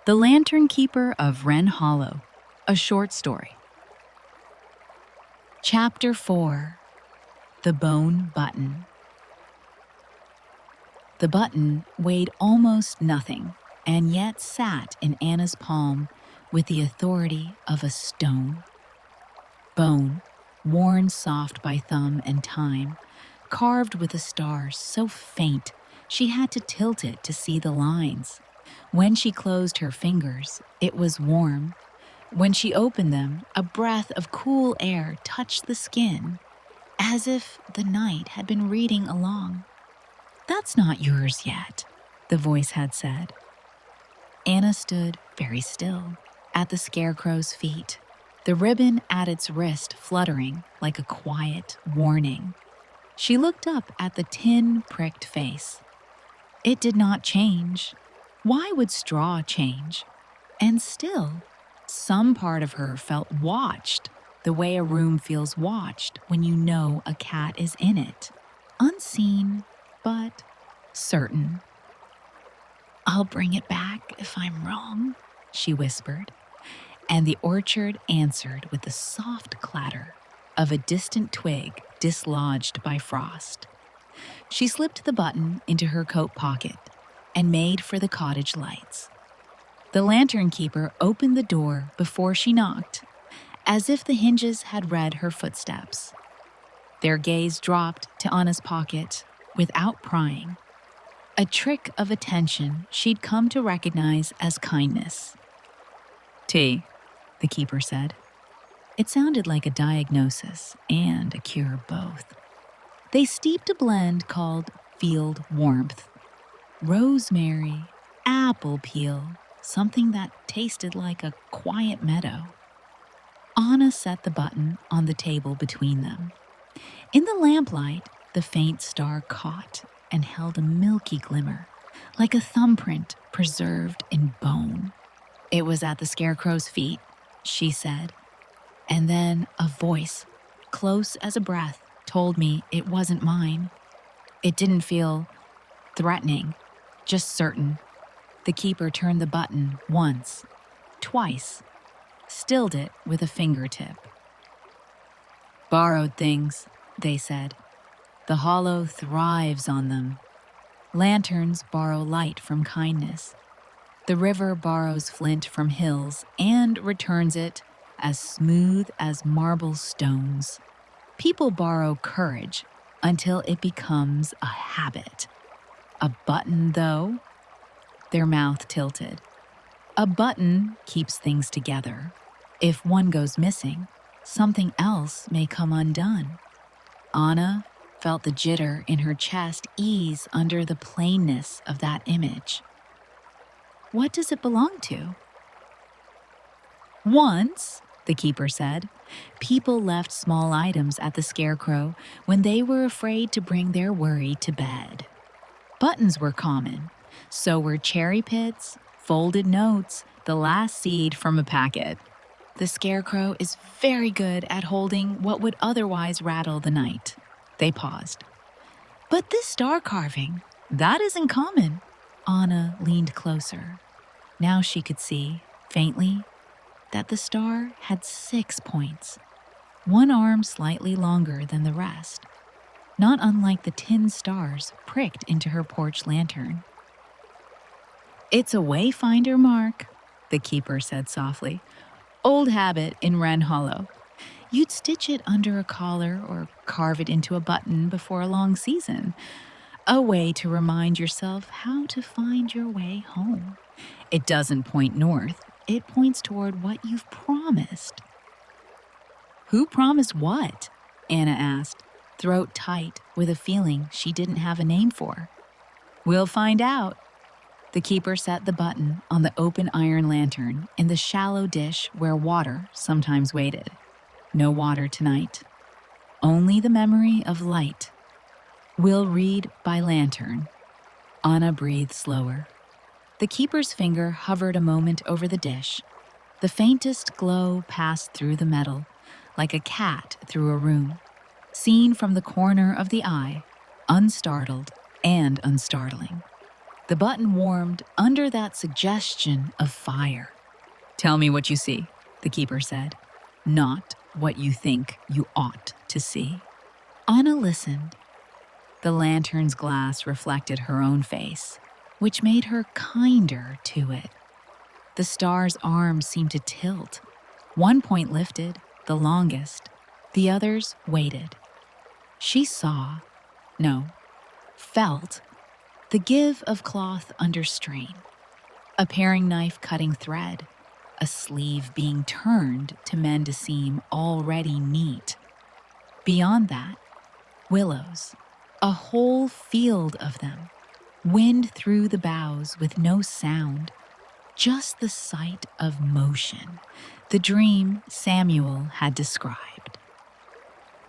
The Lantern-Keeper of Wren Hollow, a short story. Chapter 4. The Bone Button. The button weighed almost nothing, and yet sat in Anna's palm with the authority of a stone. Bone, worn soft by thumb and time, carved with a star so faint she had to tilt it to see the lines. When she closed her fingers, it was warm. When she opened them, a breath of cool air touched the skin, as if the night had been reading along. "That's not yours yet," the voice had said. Anna stood very still, at the scarecrow's feet, the ribbon at its wrist fluttering like a quiet warning. She looked up at the tin-pricked face. It did not change. Why would straw change? And still, some part of her felt watched, the way a room feels watched when you know a cat is in it. Unseen, but certain. "I'll bring it back if I'm wrong," she whispered, and the orchard answered with the soft clatter of a distant twig dislodged by frost. She slipped the button into her coat pocket and made for the cottage lights. The lantern-keeper opened the door before she knocked, as if the hinges had read her footsteps. Their gaze dropped to Anna's pocket without prying, a trick of attention she'd come to recognize as kindness. "Tea," the keeper said. It sounded like a diagnosis and a cure both. They steeped a blend called Field Warmth. Rosemary, apple peel, something that tasted like a quiet meadow. Anna set the button on the table between them. In the lamplight, the faint star caught and held a milky glimmer, like a thumbprint preserved in bone. "It was at the scarecrow's feet," she said. And then a voice, close as a breath, told me it wasn't mine. It didn't feel threatening, just certain. The keeper turned the button once, twice, stilled it with a fingertip. "Borrowed things," they said. "The hollow thrives on them. Lanterns borrow light from kindness. The river borrows flint from hills and returns it as smooth as marble stones. People borrow courage until it becomes a habit. A button, though?" Their mouth tilted. "A button keeps things together. If one goes missing, something else may come undone." Anna felt the jitter in her chest ease under the plainness of that image. "What does it belong to?" "Once," the keeper said, "people left small items at the scarecrow when they were afraid to bring their worry to bed. Buttons were common. So were cherry pits, folded notes, the last seed from a packet. The scarecrow is very good at holding what would otherwise rattle the night." They paused. "But this star carving, that isn't common." Anna leaned closer. Now she could see, faintly, that the star had 6 points, one arm slightly longer than the rest, not unlike the tin stars pricked into her porch lantern. "It's a wayfinder mark," the keeper said softly. "Old habit in Wren Hollow. You'd stitch it under a collar or carve it into a button before a long season. A way to remind yourself how to find your way home. It doesn't point north. It points toward what you've promised." "Who promised what?" Anna asked, throat tight with a feeling she didn't have a name for. "We'll find out." The keeper set the button on the open iron lantern in the shallow dish where water sometimes waited. No water tonight. Only the memory of light. "We'll read by lantern." Anna breathed slower. The keeper's finger hovered a moment over the dish. The faintest glow passed through the metal, like a cat through a room, seen from the corner of the eye, unstartled and unstartling. The button warmed under that suggestion of fire. "Tell me what you see," the keeper said, "not what you think you ought to see." Anna listened. The lantern's glass reflected her own face, which made her kinder to it. The star's arms seemed to tilt. One point lifted, the longest. The others waited. She saw, no, felt, the give of cloth under strain. A paring knife cutting thread, a sleeve being turned to mend a seam already neat. Beyond that, willows, a whole field of them, wind through the boughs with no sound, just the sight of motion, the dream Samuel had described.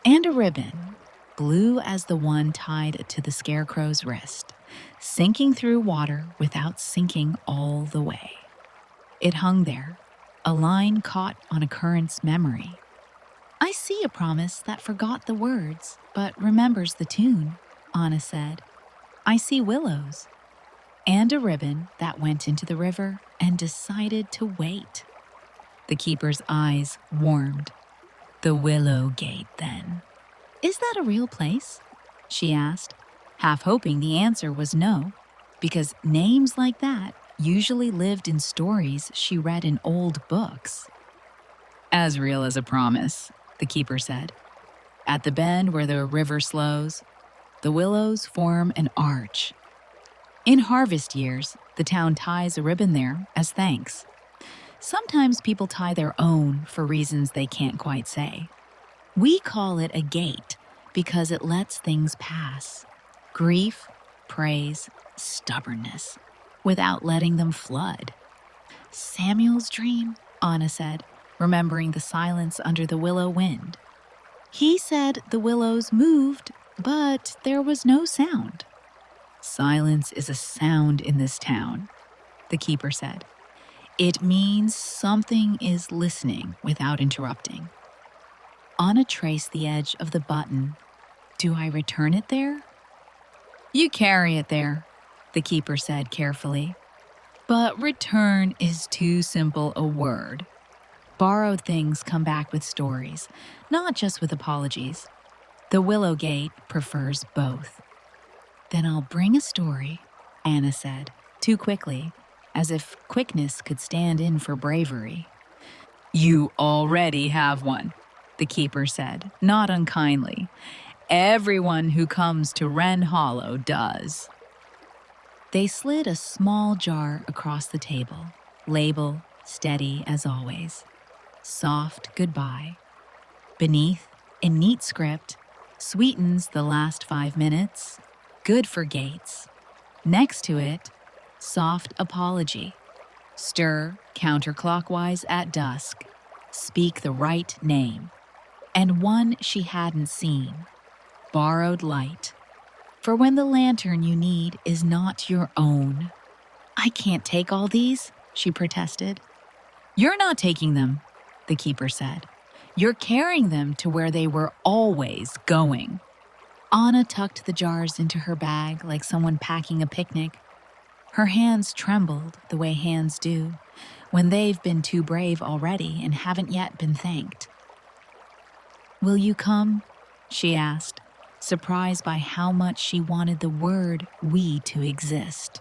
And a ribbon, blue as the one tied to the scarecrow's wrist, sinking through water without sinking all the way. It hung there, a line caught on a current's memory. "I see a promise that forgot the words, but remembers the tune," Anna said. "I see willows." And a ribbon that went into the river and decided to wait. The keeper's eyes warmed. "The Willow Gate, then." "Is that a real place?" she asked, half hoping the answer was no, because names like that usually lived in stories she read in old books. "As real as a promise," the keeper said. "At the bend where the river slows, the willows form an arch. In harvest years, the town ties a ribbon there as thanks. Sometimes people tie their own for reasons they can't quite say. We call it a gate because it lets things pass. Grief, praise, stubbornness, without letting them flood." "Samuel's dream," Anna said, remembering the silence under the willow wind. "He said the willows moved, but there was no sound." "Silence is a sound in this town," the keeper said. "It means something is listening without interrupting." Anna traced the edge of the button. "Do I return it there?" "You carry it there," the keeper said carefully. "But return is too simple a word. Borrowed things come back with stories, not just with apologies. The Willow Gate prefers both." "Then I'll bring a story," Anna said, too quickly, as if quickness could stand in for bravery. "You already have one," the keeper said, not unkindly. "Everyone who comes to Wren Hollow does." They slid a small jar across the table, label steady as always. "Soft goodbye." Beneath, in neat script, "Sweetens the last 5 minutes. Good for gates." Next to it, "Soft apology. Stir counterclockwise at dusk. Speak the right name." And one she hadn't seen. "Borrowed light. For when the lantern you need is not your own." "I can't take all these," she protested. "You're not taking them," the keeper said. "You're carrying them to where they were always going." Anna tucked the jars into her bag like someone packing a picnic. Her hands trembled the way hands do when they've been too brave already and haven't yet been thanked. "Will you come?" she asked, surprised by how much she wanted the word "we" to exist.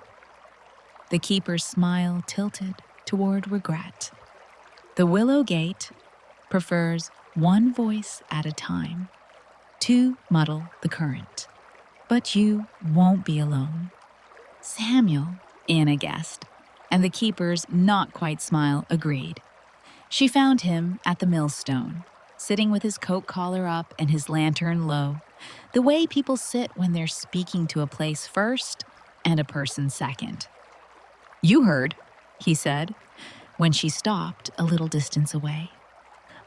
The keeper's smile tilted toward regret. "The Willow Gate prefers one voice at a time. To muddle the current. But you won't be alone." "Samuel," Anna guessed, and the keeper's not-quite smile agreed. She found him at the millstone, sitting with his coat collar up and his lantern low, the way people sit when they're speaking to a place first and a person second. "You heard," he said, when she stopped a little distance away.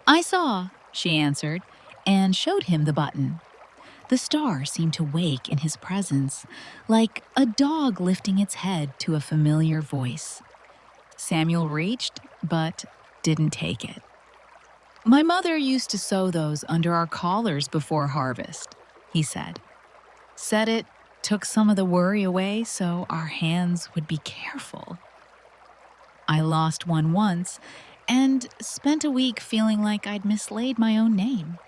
"I saw," she answered, and showed him the button. The star seemed to wake in his presence, like a dog lifting its head to a familiar voice. Samuel reached, but didn't take it. "My mother used to sew those under our collars before harvest," he said. "Set it took some of the worry away so our hands would be careful. I lost one once and spent a week feeling like I'd mislaid my own name.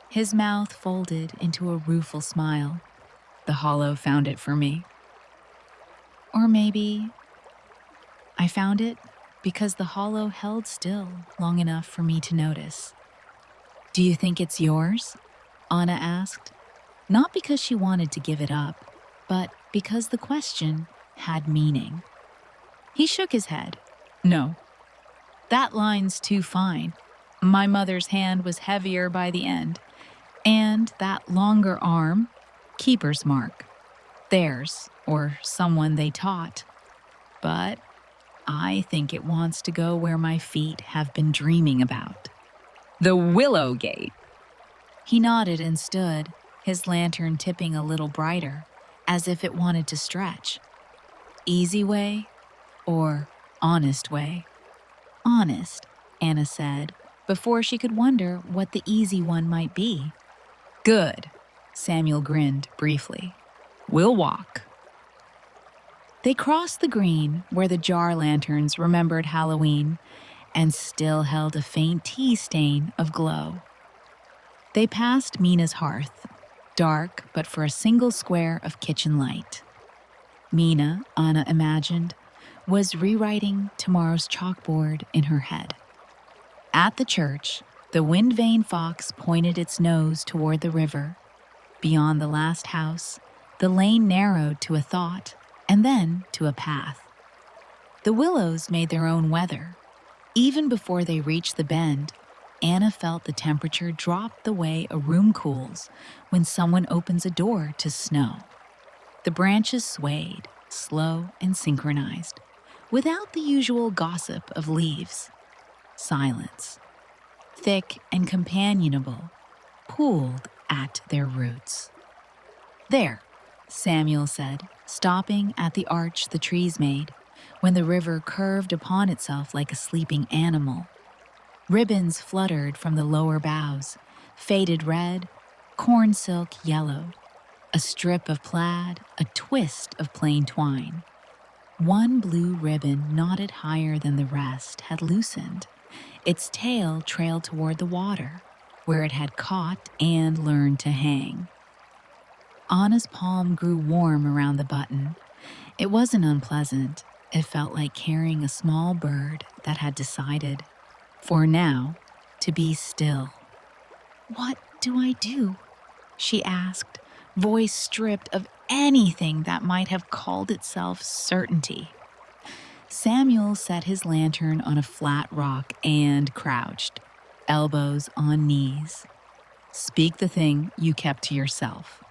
His mouth folded into a rueful smile. The hollow found it for me. Or maybe I found it because the hollow held still long enough for me to notice. "Do you think it's yours?" Anna asked, not because she wanted to give it up, but because the question had meaning. He shook his head. "No. That line's too fine. My mother's hand was heavier by the end. And that longer arm, keeper's mark. Theirs, or someone they taught. But I think it wants to go where my feet have been dreaming about. The Willow Gate." He nodded and stood, his lantern tipping a little brighter, as if it wanted to stretch. "Easy way or honest way?" "Honest," Anna said, before she could wonder what the easy one might be. "Good," Samuel grinned briefly. "We'll walk." They crossed the green where the jar lanterns remembered Halloween and still held a faint tea stain of glow. They passed Mina's hearth, dark but for a single square of kitchen light. Mina, Anna imagined, was rewriting tomorrow's chalkboard in her head. At the church, the wind-vane fox pointed its nose toward the river. Beyond the last house, the lane narrowed to a thought and then to a path. The willows made their own weather. Even before they reached the bend, Anna felt the temperature drop the way a room cools when someone opens a door to snow. The branches swayed, slow and synchronized, without the usual gossip of leaves. Silence, thick and companionable, pooled at their roots. "There," Samuel said, stopping at the arch the trees made, when the river curved upon itself like a sleeping animal. Ribbons fluttered from the lower boughs, faded red, corn silk yellow, a strip of plaid, a twist of plain twine. One blue ribbon knotted higher than the rest had loosened. Its tail trailed toward the water, where it had caught and learned to hang. Anna's palm grew warm around the button. It wasn't unpleasant. It felt like carrying a small bird that had decided, for now, to be still. "What do I do?" she asked, voice stripped of anything that might have called itself certainty. Samuel set his lantern on a flat rock and crouched, elbows on knees. "Speak the thing you kept to yourself.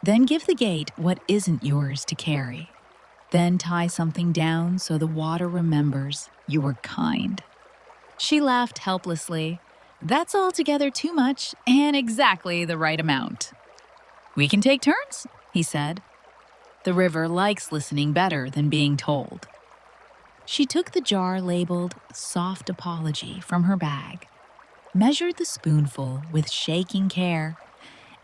Then give the gate what isn't yours to carry. Then tie something down so the water remembers you were kind." She laughed helplessly. "That's altogether too much and exactly the right amount." "We can take turns," he said. "The river likes listening better than being told." She took the jar labeled "Soft Apology" from her bag, measured the spoonful with shaking care,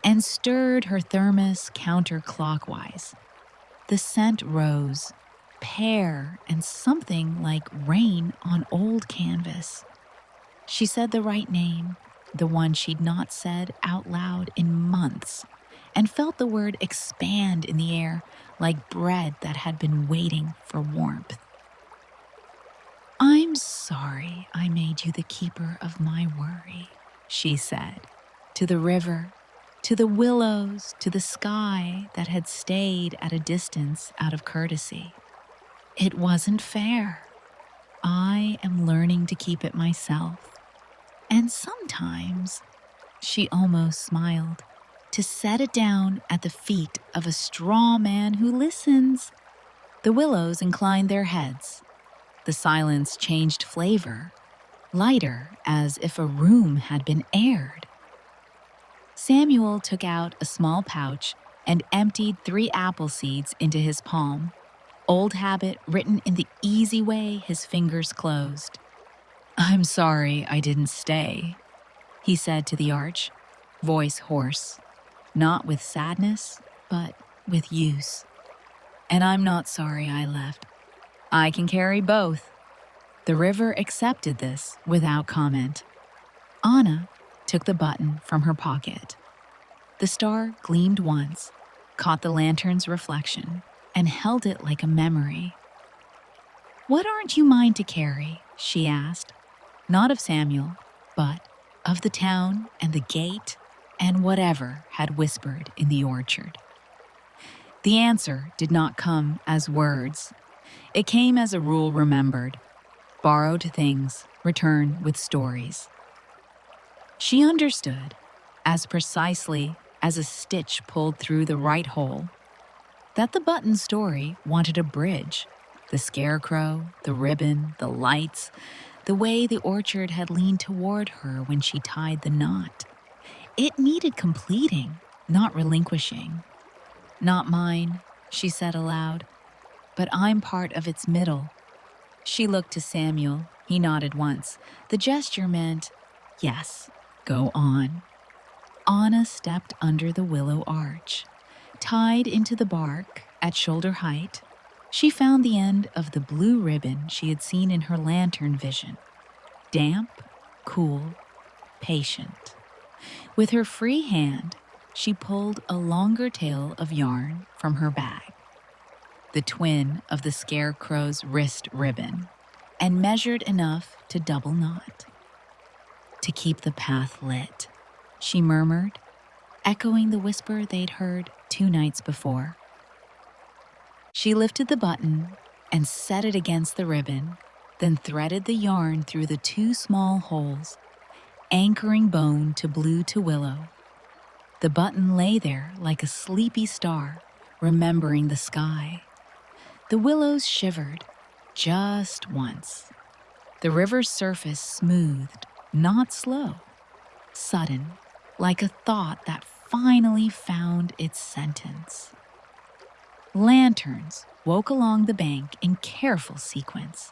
and stirred her thermos counterclockwise. The scent rose, pear and something like rain on old canvas. She said the right name, the one she'd not said out loud in months, and felt the word expand in the air like bread that had been waiting for warmth. "I'm sorry I made you the keeper of my worry," she said, to the river, to the willows, to the sky that had stayed at a distance out of courtesy. "It wasn't fair. I am learning to keep it myself. And sometimes," she almost smiled, "to set it down at the feet of a straw man who listens." The willows inclined their heads. The silence changed flavor, lighter as if a room had been aired. Samuel took out a small pouch and emptied 3 apple seeds into his palm, old habit written in the easy way his fingers closed. "I'm sorry I didn't stay," he said to the arch, voice hoarse, not with sadness, but with use. And I'm not sorry I left. I can carry both. The river accepted this without comment. Anna took the button from her pocket. The star gleamed once, caught the lantern's reflection, and held it like a memory. "What aren't you mine to carry?" she asked, not of Samuel, but of the town and the gate and whatever had whispered in the orchard. The answer did not come as words. It came as a rule remembered. Borrowed things return with stories. She understood, as precisely as a stitch pulled through the right hole, that the button story wanted a bridge. The scarecrow, the ribbon, the lights, the way the orchard had leaned toward her when she tied the knot. It needed completing, not relinquishing. "Not mine," she said aloud, "but I'm part of its middle." She looked to Samuel. He nodded once. The gesture meant, yes, go on. Anna stepped under the willow arch. Tied into the bark at shoulder height, she found the end of the blue ribbon she had seen in her lantern vision. Damp, cool, patient. With her free hand, she pulled a longer tail of yarn from her bag, the twin of the scarecrow's wrist ribbon, and measured enough to double knot. "To keep the path lit," she murmured, echoing the whisper they'd heard 2 nights before. She lifted the button and set it against the ribbon, then threaded the yarn through the 2 small holes, anchoring bone to blue to willow. The button lay there like a sleepy star, remembering the sky. The willows shivered, just once. The river's surface smoothed, not slow, sudden, like a thought that finally found its sentence. Lanterns woke along the bank in careful sequence,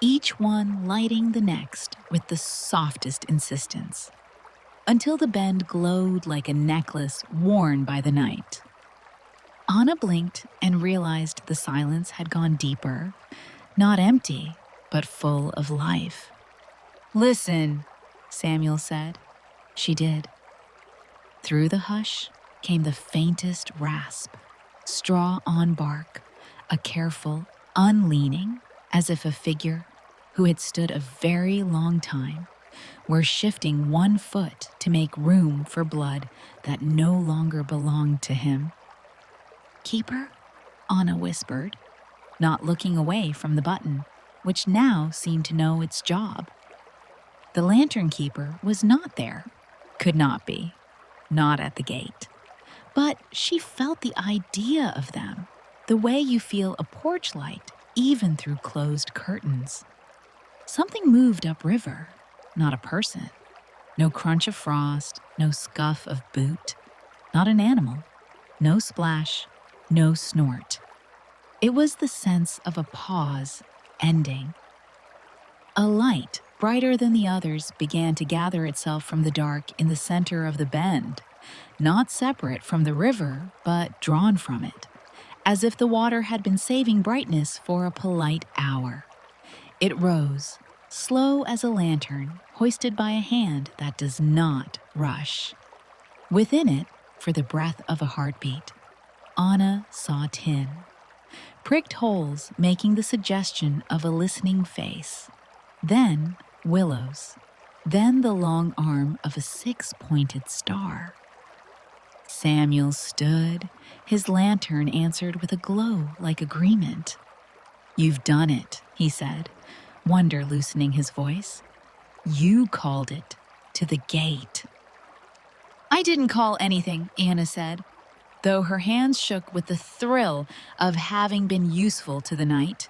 each one lighting the next with the softest insistence, until the bend glowed like a necklace worn by the night. Anna blinked and realized the silence had gone deeper, not empty, but full of life. "Listen," Samuel said. She did. Through the hush came the faintest rasp, straw on bark, a careful unleaning, as if a figure who had stood a very long time were shifting 1 foot to make room for blood that no longer belonged to him. "Keeper?" Anna whispered, not looking away from the button, which now seemed to know its job. The Lantern-Keeper was not there, could not be, not at the gate. But she felt the idea of them, the way you feel a porch light even through closed curtains. Something moved upriver, not a person. No crunch of frost, no scuff of boot, not an animal, no splash, no snort. It was the sense of a pause, ending. A light, brighter than the others, began to gather itself from the dark in the center of the bend, not separate from the river, but drawn from it, as if the water had been saving brightness for a polite hour. It rose, slow as a lantern, hoisted by a hand that does not rush. Within it, for the breath of a heartbeat, Anna saw tin, pricked holes making the suggestion of a listening face, then willows, then the long arm of a 6-pointed star. Samuel stood, his lantern answered with a glow like agreement. "You've done it," he said, wonder loosening his voice. "You called it to the gate." "I didn't call anything," Anna said, though her hands shook with the thrill of having been useful to the night.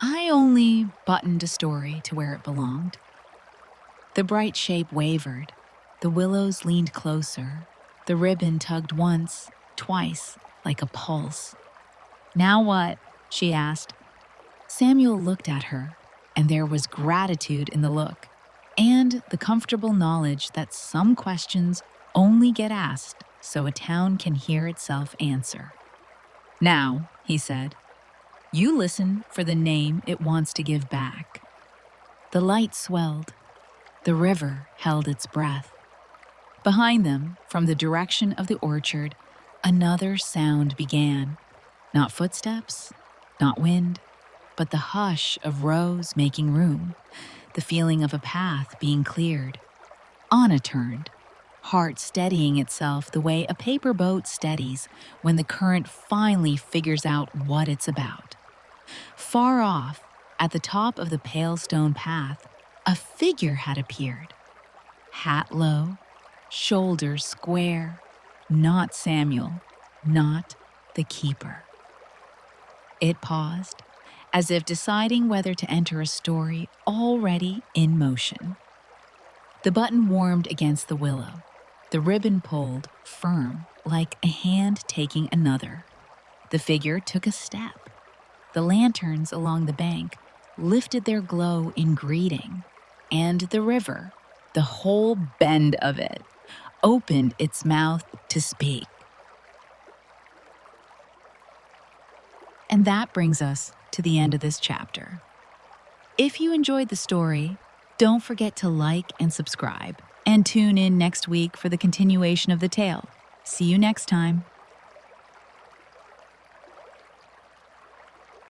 "I only buttoned a story to where it belonged." The bright shape wavered. The willows leaned closer. The ribbon tugged once, twice, like a pulse. "Now what?" she asked. Samuel looked at her, and there was gratitude in the look, and the comfortable knowledge that some questions only get asked so a town can hear itself answer. Now, he said, you listen for the name it wants to give back. The light swelled. The river held its breath. Behind them, from the direction of the orchard, another sound began. Not footsteps, not wind, but the hush of rows making room, the feeling of a path being cleared. Anna turned, heart steadying itself the way a paper boat steadies when the current finally figures out what it's about. Far off, at the top of the pale stone path, a figure had appeared. Hat low, shoulders square, not Samuel, not the keeper. It paused, as if deciding whether to enter a story already in motion. The button warmed against the willow, the ribbon pulled, firm, like a hand taking another. The figure took a step. The lanterns along the bank lifted their glow in greeting, and the river, the whole bend of it, opened its mouth to speak. And that brings us to the end of this chapter. If you enjoyed the story, don't forget to like and subscribe, and tune in next week for the continuation of the tale. See you next time.